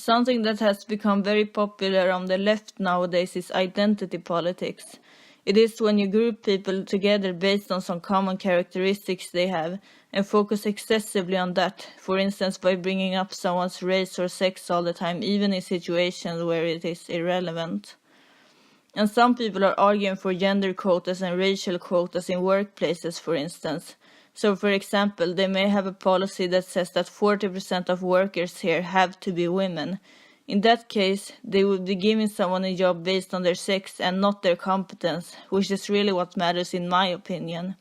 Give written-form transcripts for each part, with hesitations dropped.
Something that has become very popular on the left nowadays is identity politics. It is when you group people together based on some common characteristics they have and focus excessively on that, for instance by bringing up someone's race or sex all the time, even in situations where it is irrelevant. And some people are arguing for gender quotas and racial quotas in workplaces, for instance. So, for example, they may have a policy that says that 40% of workers here have to be women. In that case, they would be giving someone a job based on their sex and not their competence, which is really what matters in my opinion.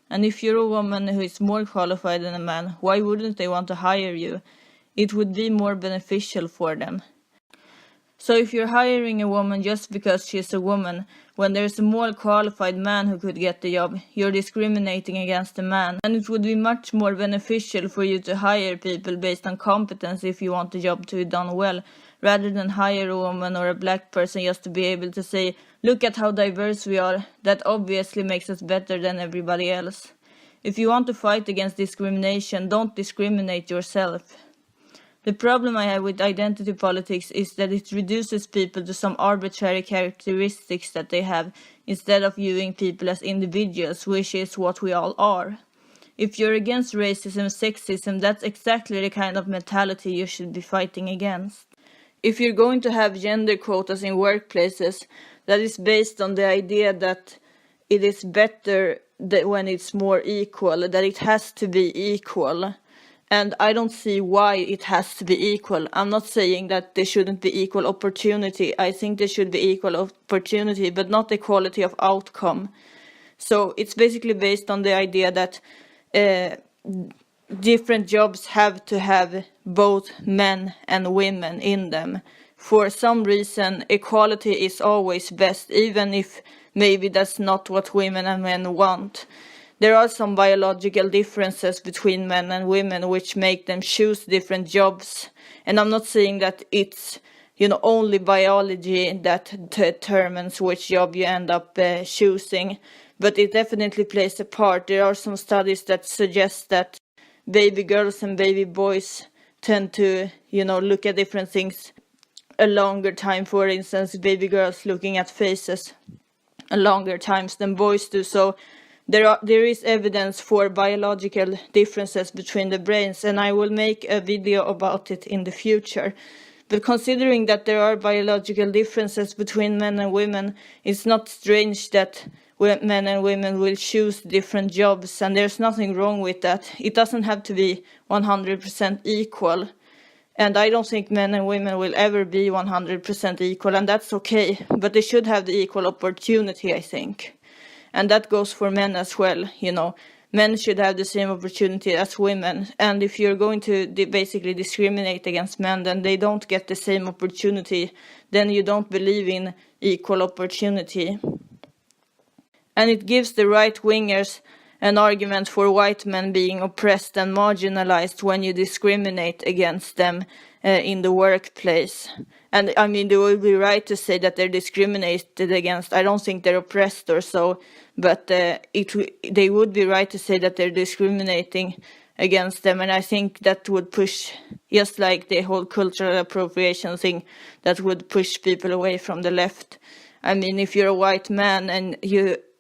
And if you're a woman who is more qualified than a man, why wouldn't they want to hire you? It would be more beneficial for them. So if you're hiring a woman just because she's a woman, when there's a more qualified man who could get the job, you're discriminating against the man. And it would be much more beneficial for you to hire people based on competence if you want the job to be done well, rather than hire a woman or a black person just to be able to say, look at how diverse we are, that obviously makes us better than everybody else. If you want to fight against discrimination, don't discriminate yourself. The problem I have with identity politics is that it reduces people to some arbitrary characteristics that they have, instead of viewing people as individuals, which is what we all are. If you're against racism, sexism, that's exactly the kind of mentality you should be fighting against. If you're going to have gender quotas in workplaces, that is based on the idea that it is better that when it's more equal, that it has to be equal. And I don't see why it has to be equal. I'm not saying that there shouldn't be equal opportunity. I think there should be equal opportunity, but not equality of outcome. So it's basically based on the idea that different jobs have to have both men and women in them. For some reason, equality is always best, even if maybe that's not what women and men want. There are some biological differences between men and women which make them choose different jobs. And I'm not saying that it's, only biology that determines which job you end up choosing, but it definitely plays a part. There are some studies that suggest that baby girls and baby boys tend to, look at different things a longer time. For instance, baby girls looking at faces a longer times than boys do. So there is evidence for biological differences between the brains, and I will make a video about it in the future. But considering that there are biological differences between men and women, it's not strange that men and women will choose different jobs, and there's nothing wrong with that. It doesn't have to be 100% equal. And I don't think men and women will ever be 100% equal, and that's okay. But they should have the equal opportunity, I think. And that goes for men as well, Men should have the same opportunity as women. And if you're going to basically discriminate against men, then they don't get the same opportunity. Then you don't believe in equal opportunity. And it gives the right-wingers an argument for white men being oppressed and marginalized when you discriminate against them in the workplace. And I mean, they would be right to say that they're discriminated against. I don't think they're oppressed or so, but they would be right to say that they're discriminating against them. And I think that would push, just like the whole cultural appropriation thing, that would push people away from the left. I mean, if you're a white man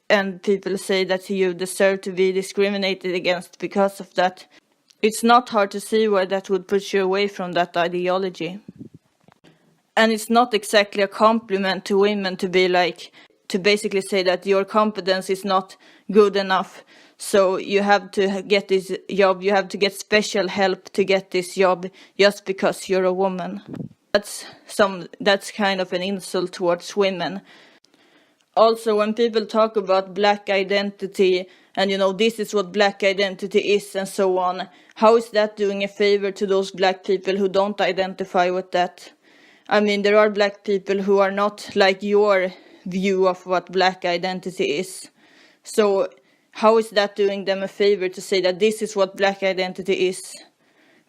and people say that you deserve to be discriminated against because of that, it's not hard to see why that would push you away from that ideology. And it's not exactly a compliment to women to basically say that your competence is not good enough, so you have to get this job, you have to get special help to get this job just because you're a woman. That's kind of an insult towards women. Also, when people talk about black identity and, this is what black identity is and so on, how is that doing a favor to those black people who don't identify with that? I mean, there are black people who are not like your view of what black identity is. So how is that doing them a favor to say that this is what black identity is?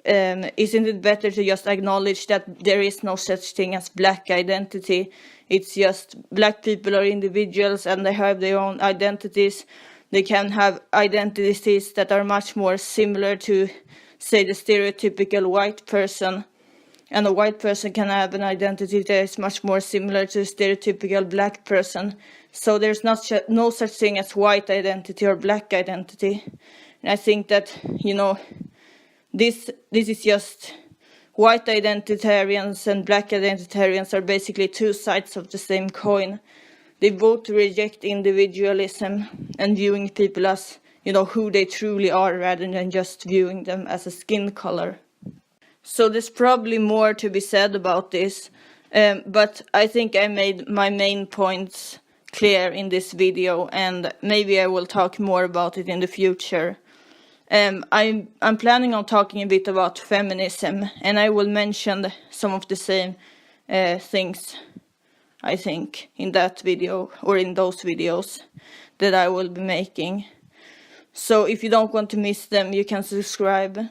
Isn't it better to just acknowledge that there is no such thing as black identity? It's just black people are individuals and they have their own identities. They can have identities that are much more similar to, say, the stereotypical white person. and a white person can have an identity that is much more similar to a stereotypical black person. So there's no such thing as white identity or black identity. And I think that, this is just white identitarians and black identitarians are basically two sides of the same coin. They both reject individualism and viewing people as, who they truly are rather than just viewing them as a skin color. So there's probably more to be said about this, but I think I made my main points clear in this video, and maybe I will talk more about it in the future. I'm planning on talking a bit about feminism, and I will mention some of the same things, I think, in that video or in those videos that I will be making. So if you don't want to miss them, you can subscribe.